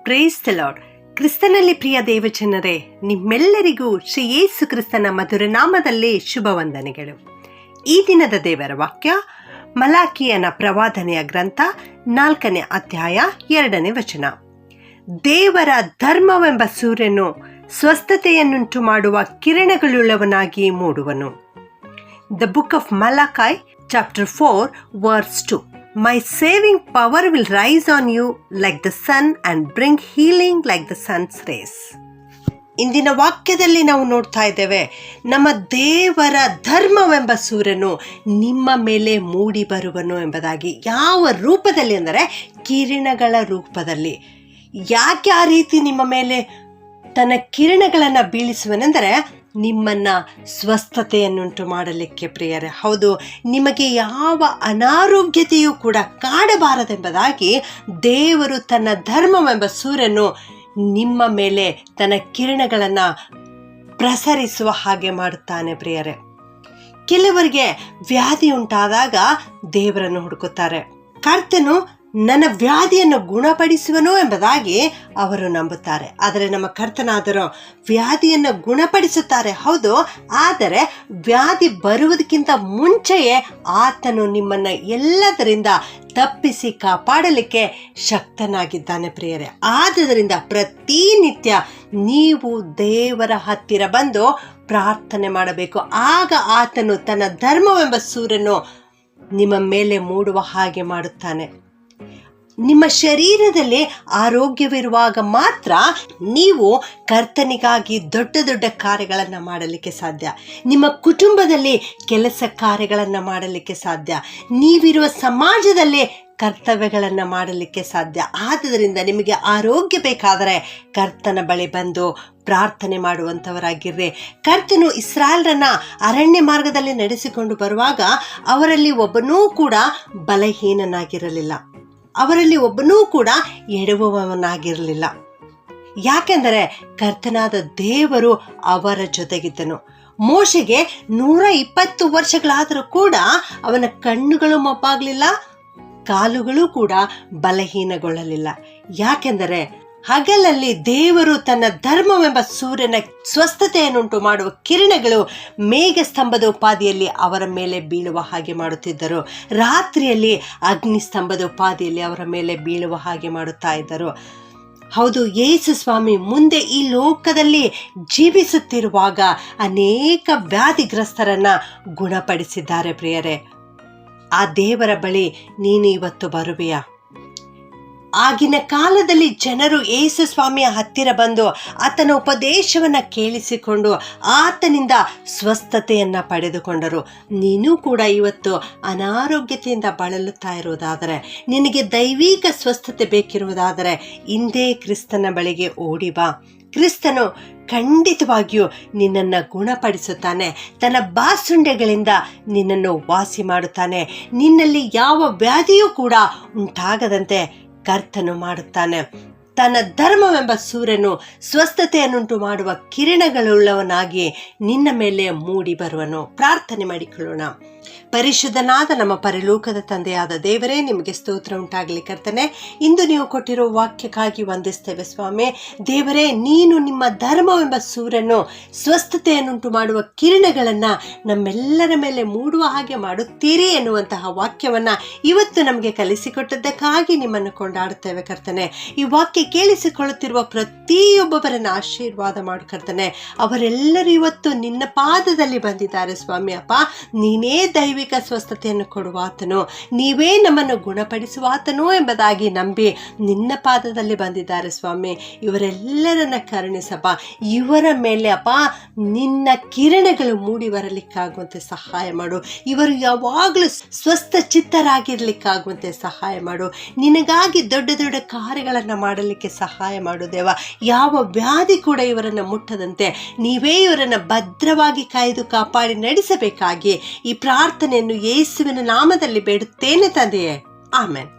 Praise the lord. ಕ್ರಿಸ್ತನಲ್ಲಿ ಪ್ರಿಯ ದೇವಜನರೇ, ನಿಮ್ಮೆಲ್ಲರಿಗೂ ಶ್ರೀ ಯೇಸು ಕ್ರಿಸ್ತನ ಮಧುರ ನಾಮದಲ್ಲಿ ಶುಭ ವಂದನೆಗಳು. ಈ ದಿನದ ದೇವರ ವಾಕ್ಯ ಮಲಾಕಿಯನ ಪ್ರವಾದನೆಯ ಗ್ರಂಥ 4ನೇ ಅಧ್ಯಾಯ 2ನೇ ವಚನ. ದೇವರ ಧರ್ಮವೆಂಬ ಸೂರ್ಯನು ಸ್ವಸ್ಥತೆಯನ್ನುಂಟು ಮಾಡುವ ಕಿರಣಗಳುಳ್ಳವನಾಗಿ ಮೂಡುವನು. The book of Malachi, chapter 4, verse 2. My saving power will rise on you like the sun and bring healing like the sun's rays. ಇಂದಿನ ವಾಕ್ಯದಲ್ಲಿ ನಾವು ನೋಡ್ತಾ ಇದ್ದೇವೆ, ನಮ್ಮ ದೇವರ ಧರ್ಮವೆಂಬ ಸೂರ್ಯನು ನಿಮ್ಮ ಮೇಲೆ ಮೂಡಿ ಬರುವನು ಎಂಬುದಾಗಿ. ಯಾವ ರೂಪದಲ್ಲಿ ಅಂದರೆ ಕಿರಣಗಳ ರೂಪದಲ್ಲಿ. ಯಾಕೆ ಆ ರೀತಿ ನಿಮ್ಮ ಮೇಲೆ ತನ್ನ ಕಿರಣಗಳನ್ನು ಬೀಳಿಸುವನೆಂದರೆ ನಿಮ್ಮನ್ನು ಸ್ವಸ್ಥತೆಯನ್ನುಂಟು ಮಾಡಲಿಕ್ಕೆ ಪ್ರಿಯರೇ. ಹೌದು, ನಿಮಗೆ ಯಾವ ಅನಾರೋಗ್ಯತೆಯೂ ಕೂಡ ಕಾಡಬಾರದೆಂಬುದಾಗಿ ದೇವರು ತನ್ನ ಧರ್ಮವೆಂಬ ಸೂರ್ಯನು ನಿಮ್ಮ ಮೇಲೆ ತನ್ನ ಕಿರಣಗಳನ್ನು ಪ್ರಸರಿಸುವ ಹಾಗೆ ಮಾಡುತ್ತಾನೆ ಪ್ರಿಯರೇ. ಕೆಲವರಿಗೆ ವ್ಯಾಧಿ ಉಂಟಾದಾಗ ದೇವರನ್ನು ಹುಡುಕುತ್ತಾರೆ. ಕರ್ತನು ನನ್ನ ವ್ಯಾಧಿಯನ್ನು ಗುಣಪಡಿಸುವನು ಎಂಬುದಾಗಿ ಅವರು ನಂಬುತ್ತಾರೆ. ಆದರೆ ನಮ್ಮ ಕರ್ತನಾದರೂ ವ್ಯಾಧಿಯನ್ನು ಗುಣಪಡಿಸುತ್ತಾರೆ, ಹೌದು. ಆದರೆ ವ್ಯಾಧಿ ಬರುವುದಕ್ಕಿಂತ ಮುಂಚೆಯೇ ಆತನು ನಿಮ್ಮನ್ನು ಎಲ್ಲದರಿಂದ ತಪ್ಪಿಸಿ ಕಾಪಾಡಲಿಕ್ಕೆ ಶಕ್ತನಾಗಿದ್ದಾನೆ ಪ್ರಿಯರೇ. ಆದ್ದರಿಂದ ಪ್ರತಿನಿತ್ಯ ನೀವು ದೇವರ ಹತ್ತಿರ ಬಂದು ಪ್ರಾರ್ಥನೆ ಮಾಡಬೇಕು. ಆಗ ಆತನು ತನ್ನ ಧರ್ಮವೆಂಬ ಸೂರ್ಯನು ನಿಮ್ಮ ಮೇಲೆ ಮೂಡುವ ಹಾಗೆ ಮಾಡುತ್ತಾನೆ. ನಿಮ್ಮ ಶರೀರದಲ್ಲಿ ಆರೋಗ್ಯವಿರುವಾಗ ಮಾತ್ರ ನೀವು ಕರ್ತನಿಗಾಗಿ ದೊಡ್ಡ ದೊಡ್ಡ ಕಾರ್ಯಗಳನ್ನು ಮಾಡಲಿಕ್ಕೆ ಸಾಧ್ಯ. ನಿಮ್ಮ ಕುಟುಂಬದಲ್ಲಿ ಕೆಲಸ ಕಾರ್ಯಗಳನ್ನು ಮಾಡಲಿಕ್ಕೆ ಸಾಧ್ಯ. ನೀವಿರುವ ಸಮಾಜದಲ್ಲಿ ಕರ್ತವ್ಯಗಳನ್ನು ಮಾಡಲಿಕ್ಕೆ ಸಾಧ್ಯ. ಆದ್ದರಿಂದ ನಿಮಗೆ ಆರೋಗ್ಯ ಬೇಕಾದರೆ ಕರ್ತನ ಬಳಿ ಬಂದು ಪ್ರಾರ್ಥನೆ ಮಾಡುವಂಥವರಾಗಿರ್ರಿ. ಕರ್ತನು ಇಸ್ರಾಯೇಲರನ್ನ ಅರಣ್ಯ ಮಾರ್ಗದಲ್ಲಿ ನಡೆಸಿಕೊಂಡು ಬರುವಾಗ ಅವರಲ್ಲಿ ಒಬ್ಬನೂ ಕೂಡ ಬಲಹೀನನಾಗಿರಲಿಲ್ಲ, ಅವರಲ್ಲಿ ಒಬ್ಬನೂ ಕೂಡ ಎಡವುವವನಾಗಿರಲಿಲ್ಲ. ಯಾಕೆಂದರೆ ಕರ್ತನಾದ ದೇವರು ಅವರ ಜೊತೆಗಿದ್ದನು. ಮೋಶೆಗೆ 120 ವರ್ಷಗಳಾದರೂ ಕೂಡ ಅವನ ಕಣ್ಣುಗಳು ಮಬ್ಬಾಗಲಿಲ್ಲ, ಕಾಲುಗಳು ಕೂಡ ಬಲಹೀನಗೊಳ್ಳಲಿಲ್ಲ. ಯಾಕೆಂದರೆ ಹಗಲಲ್ಲಿ ದೇವರು ತನ್ನ ಧರ್ಮವೆಂಬ ಸೂರ್ಯನ ಸ್ವಸ್ಥತೆಯನ್ನುಂಟು ಮಾಡುವ ಕಿರಣಗಳು ಮೇಘ ಸ್ತಂಭದ ಉಪಾದಿಯಲ್ಲಿ ಅವರ ಮೇಲೆ ಬೀಳುವ ಹಾಗೆ ಮಾಡುತ್ತಿದ್ದರು. ರಾತ್ರಿಯಲ್ಲಿ ಅಗ್ನಿ ಸ್ತಂಭದ ಉಪಾದಿಯಲ್ಲಿ ಅವರ ಮೇಲೆ ಬೀಳುವ ಹಾಗೆ ಮಾಡುತ್ತಾ ಇದ್ದರು. ಹೌದು, ಯೇಸು ಸ್ವಾಮಿ ಮುಂದೆ ಈ ಲೋಕದಲ್ಲಿ ಜೀವಿಸುತ್ತಿರುವಾಗ ಅನೇಕ ವ್ಯಾಧಿಗ್ರಸ್ತರನ್ನು ಗುಣಪಡಿಸಿದ್ದಾರೆ ಪ್ರಿಯರೇ. ಆ ದೇವರ ಬಳಿ ನೀನು ಇವತ್ತು ಬರುವೆಯಾ? ಆಗಿನ ಕಾಲದಲ್ಲಿ ಜನರು ಯೇಸು ಸ್ವಾಮಿಯ ಹತ್ತಿರ ಬಂದು ಆತನ ಉಪದೇಶವನ್ನು ಕೇಳಿಸಿಕೊಂಡು ಆತನಿಂದ ಸ್ವಸ್ಥತೆಯನ್ನು ಪಡೆದುಕೊಂಡರು. ನೀನು ಕೂಡ ಇವತ್ತು ಅನಾರೋಗ್ಯತೆಯಿಂದ ಬಳಲುತ್ತಾ ಇರುವುದಾದರೆ, ನಿನಗೆ ದೈವಿಕ ಸ್ವಸ್ಥತೆ ಬೇಕಿರುವುದಾದರೆ ಇಂದೇ ಕ್ರಿಸ್ತನ ಬಳಿಗೆ ಓಡಿ ಬಾ. ಕ್ರಿಸ್ತನು ಖಂಡಿತವಾಗಿಯೂ ನಿನ್ನನ್ನು ಗುಣಪಡಿಸುತ್ತಾನೆ. ತನ್ನ ಬಾಸುಂಡೆಗಳಿಂದ ನಿನ್ನನ್ನು ವಾಸಿ ಮಾಡುತ್ತಾನೆ. ನಿನ್ನಲ್ಲಿ ಯಾವ ವ್ಯಾಧಿಯೂ ಕೂಡ ಉಂಟಾಗದಂತೆ ಕರ್ತನು ಮಾಡುತ್ತಾನೆ. ತನ್ನ ಧರ್ಮವೆಂಬ ಸೂರ್ಯನು ಸ್ವಸ್ಥತೆಯನ್ನುಂಟು ಮಾಡುವ ಕಿರಣಗಳುಳ್ಳವನಾಗಿ ನಿನ್ನ ಮೇಲೆ ಮೂಡಿ ಬರುವನು. ಪ್ರಾರ್ಥನೆ ಮಾಡಿಕೊಳ್ಳೋಣ. ಪರಿಶುದ್ಧನಾದ ನಮ್ಮ ಪರಲೋಕದ ತಂದೆಯಾದ ದೇವರೇ, ನಿಮಗೆ ಸ್ತೋತ್ರ ಉಂಟಾಗಲಿ ಕರ್ತನೆ. ಇಂದು ನೀವು ಕೊಟ್ಟಿರೋ ವಾಕ್ಯಕ್ಕಾಗಿ ವಂದಿಸ್ತೇವೆ ಸ್ವಾಮಿ. ದೇವರೇ, ನೀನು ನಿಮ್ಮ ಧರ್ಮವೆಂಬ ಸೂರ್ಯನು ಸ್ವಸ್ಥತೆಯನ್ನುಂಟು ಮಾಡುವ ಕಿರಣಗಳನ್ನು ನಮ್ಮೆಲ್ಲರ ಮೇಲೆ ಮೂಡುವ ಹಾಗೆ ಮಾಡುತ್ತೀರಿ ಎನ್ನುವಂತಹ ವಾಕ್ಯವನ್ನು ಇವತ್ತು ನಮಗೆ ಕಲಿಸಿಕೊಟ್ಟದ್ದಕ್ಕಾಗಿ ನಿಮ್ಮನ್ನು ಕೊಂಡಾಡುತ್ತೇವೆ ಕರ್ತನೆ. ಈ ವಾಕ್ಯ ಕೇಳಿಸಿಕೊಳ್ಳುತ್ತಿರುವ ಪ್ರತಿಯೊಬ್ಬೊಬ್ಬರನ್ನು ಆಶೀರ್ವಾದ ಮಾಡು ಕರ್ತನೆ. ಅವರೆಲ್ಲರೂ ಇವತ್ತು ನಿನ್ನ ಪಾದದಲ್ಲಿ ಬಂದಿದ್ದಾರೆ ಸ್ವಾಮಿ. ಅಪ್ಪ, ನೀನೇ ದೈವಿಕ ಸ್ವಸ್ಥತೆಯನ್ನು ಕೊಡುವಾತನು, ನೀವೇ ನಮ್ಮನ್ನು ಗುಣಪಡಿಸುವಾತನು ಎಂಬುದಾಗಿ ನಂಬಿ ನಿನ್ನ ಪಾದದಲ್ಲಿ ಬಂದಿದ್ದಾರೆ ಸ್ವಾಮಿ. ಇವರೆಲ್ಲರನ್ನ ಕರುಣಿಸಪ್ಪ. ಇವರ ಮೇಲೆ ಅಪ್ಪ ನಿನ್ನ ಕಿರಣಗಳು ಮೂಡಿ ಬರಲಿಕ್ಕಾಗುವಂತೆ ಸಹಾಯ ಮಾಡು. ಇವರು ಯಾವಾಗಲೂ ಸ್ವಸ್ಥ ಚಿತ್ತರಾಗಿರ್ಲಿಕ್ಕಾಗುವಂತೆ ಸಹಾಯ ಮಾಡು. ನಿನಗಾಗಿ ದೊಡ್ಡ ದೊಡ್ಡ ಕಾರ್ಯಗಳನ್ನು ಮಾಡಲಿಕ್ಕೆ ಸಹಾಯ ಮಾಡು ದೇವ. ಯಾವ ವ್ಯಾಧಿ ಕೂಡ ಇವರನ್ನು ಮುಟ್ಟದಂತೆ ನೀವೇ ಇವರನ್ನು ಭದ್ರವಾಗಿ ಕಾಯ್ದು ಕಾಪಾಡಿ ನಡೆಸಬೇಕಾಗಿ ಈ ಪ್ರಾರ್ಥನೆಯನ್ನು ಯೇಸುವಿನ ನಾಮದಲ್ಲಿ ಬೇಡುತ್ತೇನೆ ತಂದೆಯೇ. ಆಮೆನ್.